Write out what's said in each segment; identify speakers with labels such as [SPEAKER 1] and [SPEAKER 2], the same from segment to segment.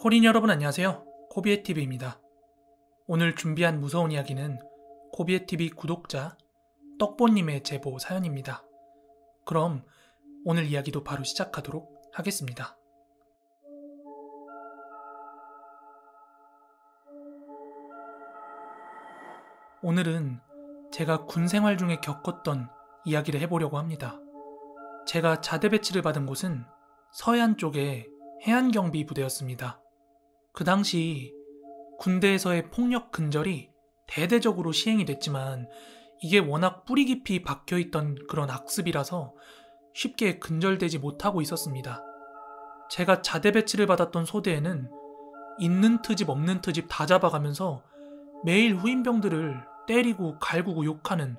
[SPEAKER 1] 코린 여러분 안녕하세요. 코비의TV입니다. 오늘 준비한 무서운 이야기는 코비의TV 구독자 떡보님의 제보 사연입니다. 그럼 오늘 이야기도 바로 시작하도록 하겠습니다. 오늘은 제가 군 생활 중에 겪었던 이야기를 해보려고 합니다. 제가 자대 배치를 받은 곳은 서해안 쪽의 해안경비 부대였습니다. 그 당시 군대에서의 폭력 근절이 대대적으로 시행이 됐지만 이게 워낙 뿌리 깊이 박혀있던 그런 악습이라서 쉽게 근절되지 못하고 있었습니다. 제가 자대 배치를 받았던 소대에는 있는 트집 없는 트집 다 잡아가면서 매일 후임병들을 때리고 갈구고 욕하는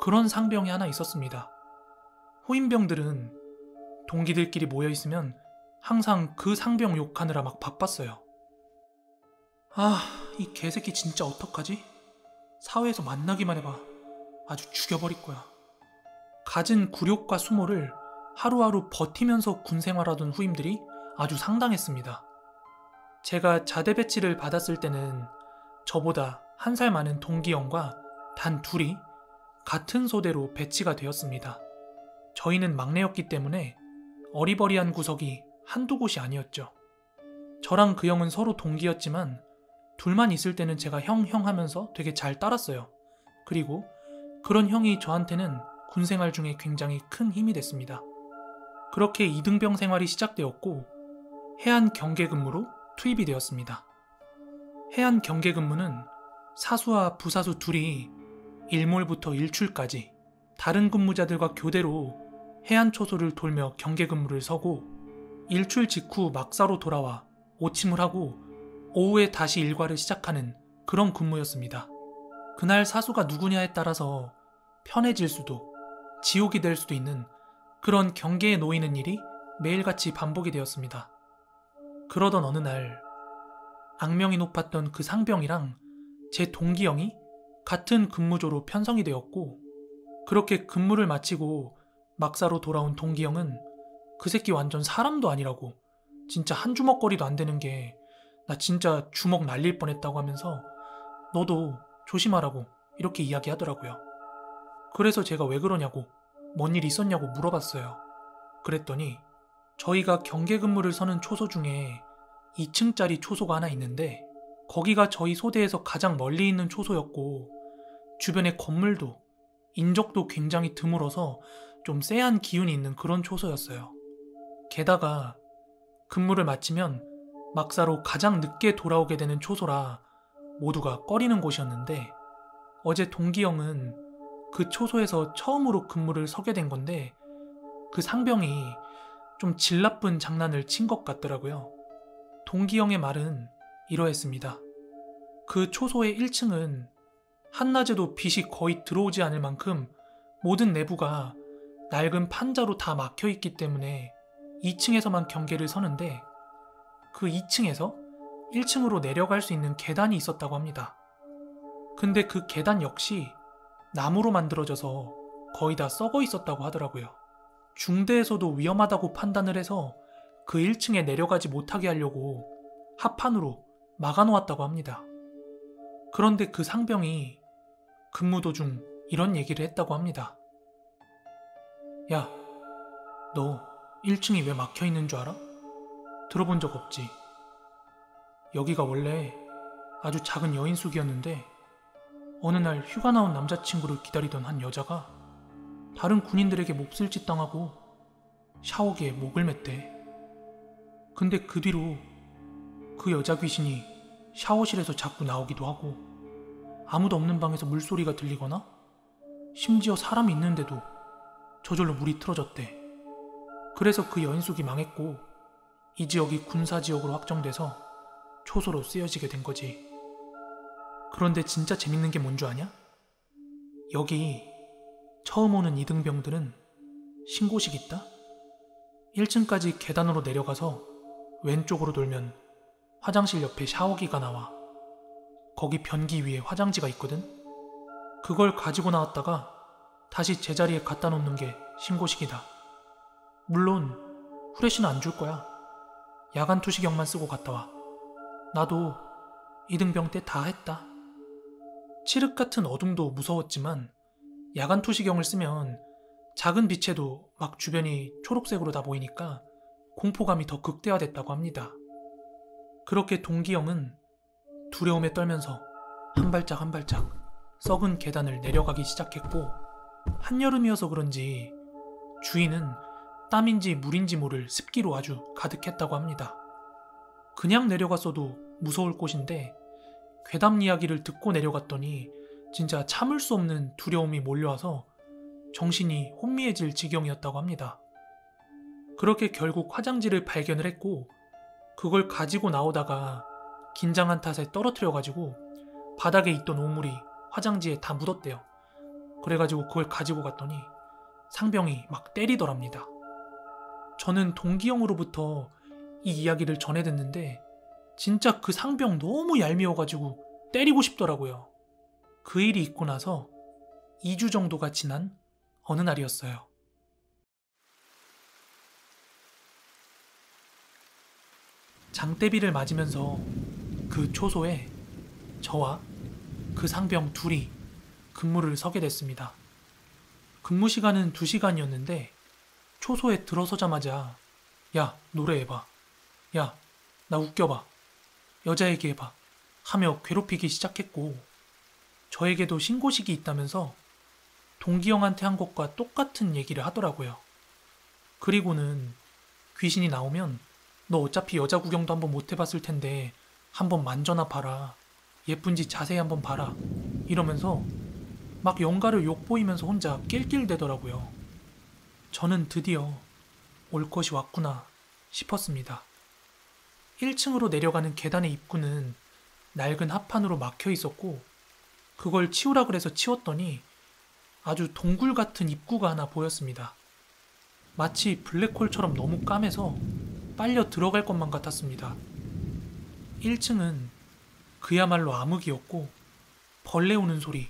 [SPEAKER 1] 그런 상병이 하나 있었습니다. 후임병들은 동기들끼리 모여있으면 항상 그 상병 욕하느라 막 바빴어요. 이 개새끼 진짜 어떡하지? 사회에서 만나기만 해봐. 아주 죽여버릴 거야. 갖은 굴욕과 수모를 하루하루 버티면서 군생활하던 후임들이 아주 상당했습니다. 제가 자대 배치를 받았을 때는 저보다 한 살 많은 동기 형과 단 둘이 같은 소대로 배치가 되었습니다. 저희는 막내였기 때문에 어리버리한 구석이 한두 곳이 아니었죠. 저랑 그 형은 서로 동기였지만 둘만 있을 때는 제가 형 하면서 되게 잘 따랐어요. 그리고 그런 형이 저한테는 군생활 중에 굉장히 큰 힘이 됐습니다. 그렇게 이등병 생활이 시작되었고 해안 경계 근무로 투입이 되었습니다. 해안 경계 근무는 사수와 부사수 둘이 일몰부터 일출까지 다른 근무자들과 교대로 해안 초소를 돌며 경계 근무를 서고 일출 직후 막사로 돌아와 오침을 하고 오후에 다시 일과를 시작하는 그런 근무였습니다. 그날 사수가 누구냐에 따라서 편해질 수도 지옥이 될 수도 있는 그런 경계에 놓이는 일이 매일같이 반복이 되었습니다. 그러던 어느 날 악명이 높았던 그 상병이랑 제 동기 형이 같은 근무조로 편성이 되었고 그렇게 근무를 마치고 막사로 돌아온 동기 형은 그 새끼 완전 사람도 아니라고 진짜 한 주먹거리도 안 되는 게 나 진짜 주먹 날릴 뻔했다고 하면서 너도 조심하라고 이렇게 이야기하더라고요. 그래서 제가 왜 그러냐고 뭔 일 있었냐고 물어봤어요. 그랬더니 저희가 경계 근무를 서는 초소 중에 2층짜리 초소가 하나 있는데 거기가 저희 소대에서 가장 멀리 있는 초소였고 주변에 건물도 인적도 굉장히 드물어서 좀 쎄한 기운이 있는 그런 초소였어요. 게다가 근무를 마치면 막사로 가장 늦게 돌아오게 되는 초소라 모두가 꺼리는 곳이었는데 어제 동기 형은 그 초소에서 처음으로 근무를 서게 된 건데 그 상병이 좀 질 나쁜 장난을 친 것 같더라고요. 동기 형의 말은 이러했습니다. 그 초소의 1층은 한낮에도 빛이 거의 들어오지 않을 만큼 모든 내부가 낡은 판자로 다 막혀있기 때문에 2층에서만 경계를 서는데 그 2층에서 1층으로 내려갈 수 있는 계단이 있었다고 합니다. 근데 그 계단 역시 나무로 만들어져서 거의 다 썩어 있었다고 하더라고요. 중대에서도 위험하다고 판단을 해서 그 1층에 내려가지 못하게 하려고 합판으로 막아놓았다고 합니다. 그런데 그 상병이 근무 도중 이런 얘기를 했다고 합니다. 야, 너 1층이 왜 막혀있는 줄 알아? 들어본 적 없지? 여기가 원래 아주 작은 여인숙이었는데 어느 날 휴가 나온 남자친구를 기다리던 한 여자가 다른 군인들에게 몹쓸 짓 당하고 샤워기에 목을 맸대. 근데 그 뒤로 그 여자 귀신이 샤워실에서 자꾸 나오기도 하고 아무도 없는 방에서 물소리가 들리거나 심지어 사람이 있는데도 저절로 물이 틀어졌대. 그래서 그 여인숙이 망했고 이 지역이 군사지역으로 확정돼서 초소로 쓰여지게 된 거지. 그런데 진짜 재밌는 게 뭔 줄 아냐? 여기 처음 오는 이등병들은 신고식 있다? 1층까지 계단으로 내려가서 왼쪽으로 돌면 화장실 옆에 샤워기가 나와. 거기 변기 위에 화장지가 있거든? 그걸 가지고 나왔다가 다시 제자리에 갖다 놓는 게 신고식이다. 물론 후레쉬는 안 줄 거야. 야간 투시경만 쓰고 갔다 와. 나도 이등병 때 다 했다. 칠흑 같은 어둠도 무서웠지만 야간 투시경을 쓰면 작은 빛에도 막 주변이 초록색으로 다 보이니까 공포감이 더 극대화됐다고 합니다. 그렇게 동기형은 두려움에 떨면서 한 발짝 한 발짝 썩은 계단을 내려가기 시작했고, 한여름이어서 그런지 주위는 땀인지 물인지 모를 습기로 아주 가득했다고 합니다. 그냥 내려갔어도 무서울 곳인데 괴담 이야기를 듣고 내려갔더니 진짜 참을 수 없는 두려움이 몰려와서 정신이 혼미해질 지경이었다고 합니다. 그렇게 결국 화장지를 발견을 했고, 그걸 가지고 나오다가 긴장한 탓에 떨어뜨려가지고 바닥에 있던 오물이 화장지에 다 묻었대요. 그래가지고 그걸 가지고 갔더니 상병이 막 때리더랍니다. 저는 동기형으로부터 이 이야기를 전해 듣는데 진짜 그 상병 너무 얄미워가지고 때리고 싶더라고요. 그 일이 있고 나서 2주 정도가 지난 어느 날이었어요. 장대비를 맞으면서 그 초소에 저와 그 상병 둘이 근무를 서게 됐습니다. 근무 시간은 2시간이었는데 초소에 들어서자마자 야, 노래해봐. 야, 나 웃겨봐. 여자 얘기해봐. 하며 괴롭히기 시작했고, 저에게도 신고식이 있다면서 동기형한테 한 것과 똑같은 얘기를 하더라고요. 그리고는 귀신이 나오면 너 어차피 여자 구경도 한번 못 해봤을 텐데 한번 만져나 봐라. 예쁜지 자세히 한번 봐라. 이러면서 막 영가를 욕보이면서 혼자 낄낄대더라고요. 저는 드디어 올 것이 왔구나 싶었습니다. 1층으로 내려가는 계단의 입구는 낡은 합판으로 막혀 있었고, 그걸 치우라 그래서 치웠더니 아주 동굴 같은 입구가 하나 보였습니다. 마치 블랙홀처럼 너무 까매서 빨려 들어갈 것만 같았습니다. 1층은 그야말로 암흑이었고, 벌레 우는 소리,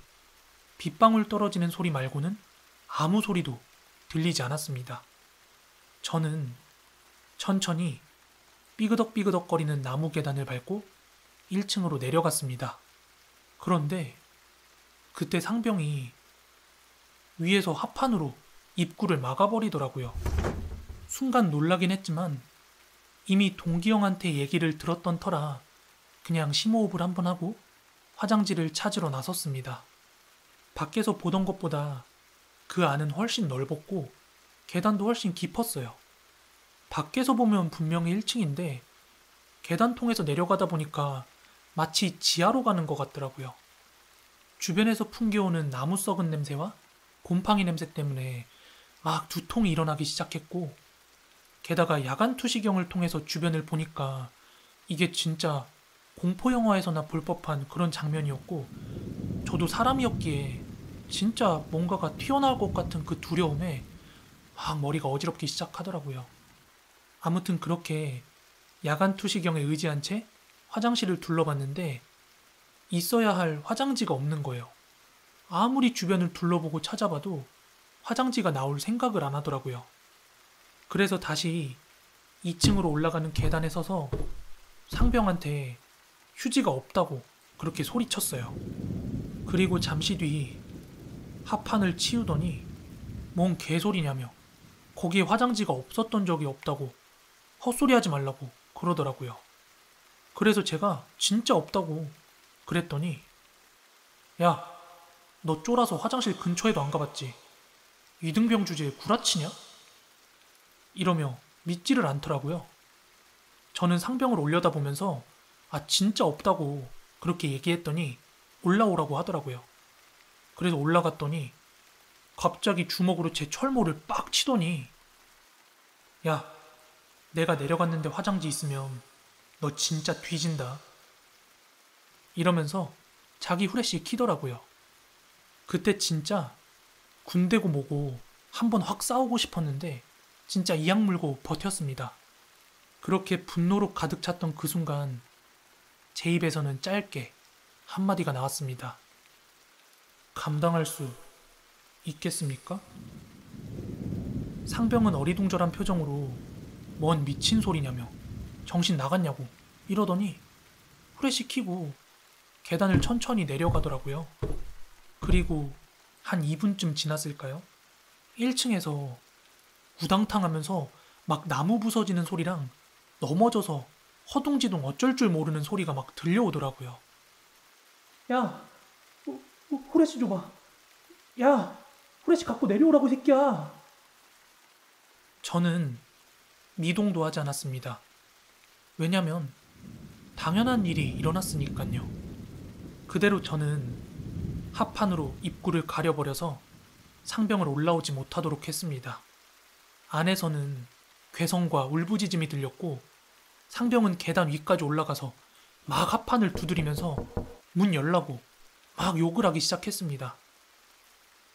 [SPEAKER 1] 빗방울 떨어지는 소리 말고는 아무 소리도 들리지 않았습니다. 저는 천천히 삐그덕삐그덕거리는 나무 계단을 밟고 1층으로 내려갔습니다. 그런데 그때 상병이 위에서 합판으로 입구를 막아버리더라고요. 순간 놀라긴 했지만 이미 동기형한테 얘기를 들었던 터라 그냥 심호흡을 한번 하고 화장지를 찾으러 나섰습니다. 밖에서 보던 것보다 그 안은 훨씬 넓었고 계단도 훨씬 깊었어요. 밖에서 보면 분명히 1층인데 계단 통해서 내려가다 보니까 마치 지하로 가는 것 같더라고요. 주변에서 풍겨오는 나무 썩은 냄새와 곰팡이 냄새 때문에 막 두통이 일어나기 시작했고, 게다가 야간 투시경을 통해서 주변을 보니까 이게 진짜 공포영화에서나 볼 법한 그런 장면이었고, 저도 사람이었기에 진짜 뭔가가 튀어나올 것 같은 그 두려움에 막 머리가 어지럽기 시작하더라고요. 아무튼 그렇게 야간 투시경에 의지한 채 화장실을 둘러봤는데 있어야 할 화장지가 없는 거예요. 아무리 주변을 둘러보고 찾아봐도 화장지가 나올 생각을 안 하더라고요. 그래서 다시 2층으로 올라가는 계단에 서서 상병한테 휴지가 없다고 그렇게 소리쳤어요. 그리고 잠시 뒤 합판을 치우더니 뭔 개소리냐며 거기에 화장지가 없었던 적이 없다고 헛소리하지 말라고 그러더라고요. 그래서 제가 진짜 없다고 그랬더니 야, 너 쫄아서 화장실 근처에도 안 가봤지? 이등병 주제에 구라치냐? 이러며 믿지를 않더라고요. 저는 상병을 올려다보면서 진짜 없다고 그렇게 얘기했더니 올라오라고 하더라고요. 그래서 올라갔더니 갑자기 주먹으로 제 철모를 빡 치더니 야, 내가 내려갔는데 화장지 있으면 너 진짜 뒤진다. 이러면서 자기 후레쉬 키더라고요. 그때 진짜 군대고 뭐고 한번 확 싸우고 싶었는데 진짜 이악 물고 버텼습니다. 그렇게 분노로 가득 찼던 그 순간 제 입에서는 짧게 한마디가 나왔습니다. 감당할 수 있겠습니까? 상병은 어리둥절한 표정으로 뭔 미친 소리냐며 정신 나갔냐고 이러더니 후레쉬 켜고 계단을 천천히 내려가더라고요. 그리고 한 2분쯤 지났을까요? 1층에서 우당탕 하면서 막 나무 부서지는 소리랑 넘어져서 허둥지둥 어쩔 줄 모르는 소리가 막 들려오더라고요. 야, 후레쉬 줘봐. 야, 후레쉬 갖고 내려오라고, 이 새끼야. 저는 미동도 하지 않았습니다. 왜냐면 당연한 일이 일어났으니까요. 그대로 저는 합판으로 입구를 가려버려서 상병을 올라오지 못하도록 했습니다. 안에서는 괴성과 울부짖음이 들렸고 상병은 계단 위까지 올라가서 막 합판을 두드리면서 문 열라고 막 욕을 하기 시작했습니다.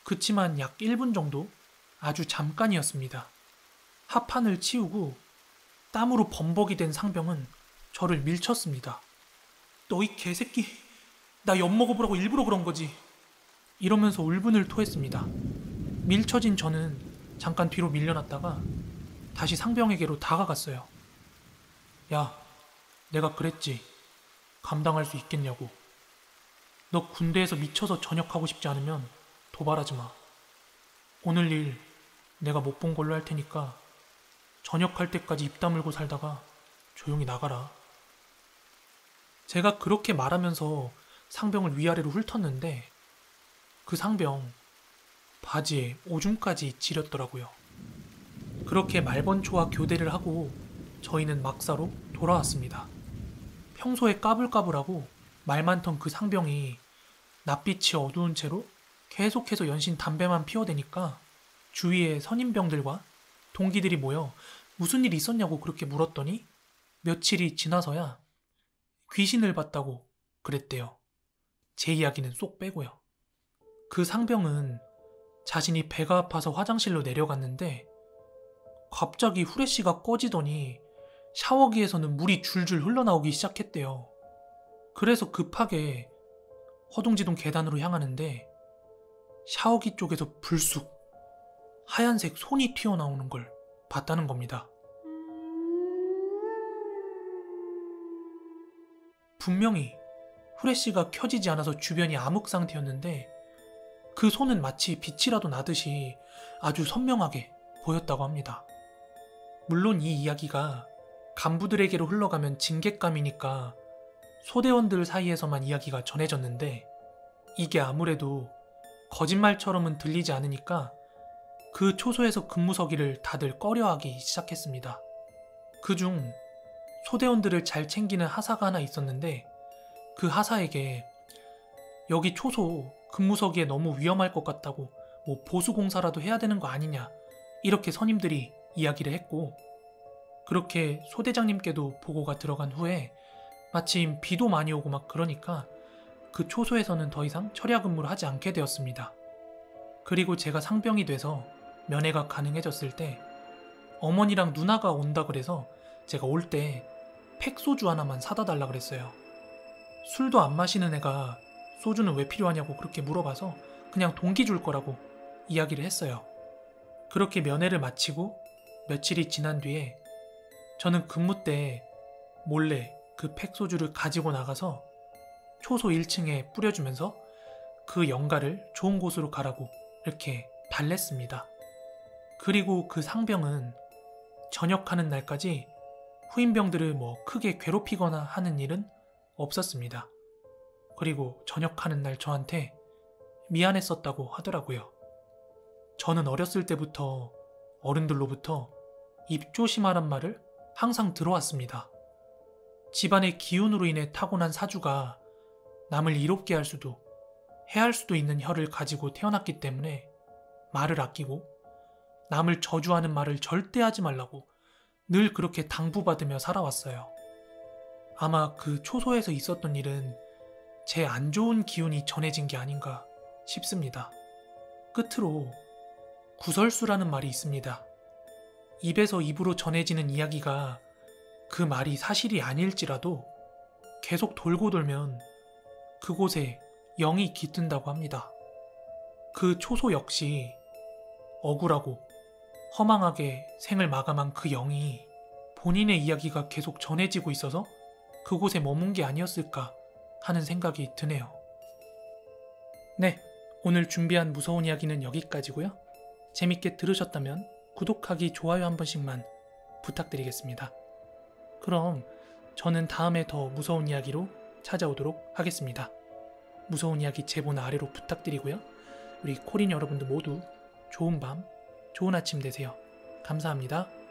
[SPEAKER 1] 그치만 약 1분 정도 아주 잠깐이었습니다. 합판을 치우고 땀으로 범벅이 된 상병은 저를 밀쳤습니다. 너 이 개새끼, 나 엿먹어보라고 일부러 그런 거지. 이러면서 울분을 토했습니다. 밀쳐진 저는 잠깐 뒤로 밀려났다가 다시 상병에게로 다가갔어요. 야, 내가 그랬지. 감당할 수 있겠냐고. 너 군대에서 미쳐서 전역하고 싶지 않으면 도발하지 마. 오늘 일 내가 못 본 걸로 할 테니까 전역할 때까지 입 다물고 살다가 조용히 나가라. 제가 그렇게 말하면서 상병을 위아래로 훑었는데 그 상병 바지에 오줌까지 지렸더라고요. 그렇게 말번초와 교대를 하고 저희는 막사로 돌아왔습니다. 평소에 까불까불하고 말 많던 그 상병이 낯빛이 어두운 채로 계속해서 연신 담배만 피워대니까 주위에 선임병들과 동기들이 모여 무슨 일 있었냐고 그렇게 물었더니 며칠이 지나서야 귀신을 봤다고 그랬대요. 제 이야기는 쏙 빼고요. 그 상병은 자신이 배가 아파서 화장실로 내려갔는데 갑자기 후레쉬가 꺼지더니 샤워기에서는 물이 줄줄 흘러나오기 시작했대요. 그래서 급하게 허둥지둥 계단으로 향하는데 샤워기 쪽에서 불쑥 하얀색 손이 튀어나오는 걸 봤다는 겁니다. 분명히 후레쉬가 켜지지 않아서 주변이 암흑 상태였는데 그 손은 마치 빛이라도 나듯이 아주 선명하게 보였다고 합니다. 물론 이 이야기가 간부들에게로 흘러가면 징계감이니까 소대원들 사이에서만 이야기가 전해졌는데 이게 아무래도 거짓말처럼은 들리지 않으니까 그 초소에서 근무 서기를 다들 꺼려하기 시작했습니다. 그중 소대원들을 잘 챙기는 하사가 하나 있었는데 그 하사에게 여기 초소 근무 서기에 너무 위험할 것 같다고 뭐 보수공사라도 해야 되는 거 아니냐 이렇게 선임들이 이야기를 했고 그렇게 소대장님께도 보고가 들어간 후에 마침 비도 많이 오고 막 그러니까 그 초소에서는 더 이상 철야 근무를 하지 않게 되었습니다. 그리고 제가 상병이 돼서 면회가 가능해졌을 때 어머니랑 누나가 온다 그래서 제가 올 때 팩소주 하나만 사다 달라 그랬어요. 술도 안 마시는 애가 소주는 왜 필요하냐고 그렇게 물어봐서 그냥 동기 줄 거라고 이야기를 했어요. 그렇게 면회를 마치고 며칠이 지난 뒤에 저는 근무 때 몰래 그 팩소주를 가지고 나가서 초소 1층에 뿌려주면서 그 영가를 좋은 곳으로 가라고 이렇게 달랬습니다. 그리고 그 상병은 전역하는 날까지 후임병들을 뭐 크게 괴롭히거나 하는 일은 없었습니다. 그리고 전역하는 날 저한테 미안했었다고 하더라고요. 저는 어렸을 때부터 어른들로부터 입 조심하란 말을 항상 들어왔습니다. 집안의 기운으로 인해 타고난 사주가 남을 이롭게 할 수도 해할 수도 있는 혀를 가지고 태어났기 때문에 말을 아끼고 남을 저주하는 말을 절대 하지 말라고 늘 그렇게 당부받으며 살아왔어요. 아마 그 초소에서 있었던 일은 제 안 좋은 기운이 전해진 게 아닌가 싶습니다. 끝으로 구설수라는 말이 있습니다. 입에서 입으로 전해지는 이야기가 그 말이 사실이 아닐지라도 계속 돌고 돌면 그곳에 영이 깃든다고 합니다. 그 초소 역시 억울하고 허망하게 생을 마감한 그 영이 본인의 이야기가 계속 전해지고 있어서 그곳에 머문 게 아니었을까 하는 생각이 드네요. 네, 오늘 준비한 무서운 이야기는 여기까지고요. 재밌게 들으셨다면 구독하기, 좋아요 한 번씩만 부탁드리겠습니다. 그럼 저는 다음에 더 무서운 이야기로 찾아오도록 하겠습니다. 무서운 이야기 제보나 아래로 부탁드리고요. 우리 코린 여러분들 모두 좋은 밤, 좋은 아침 되세요. 감사합니다.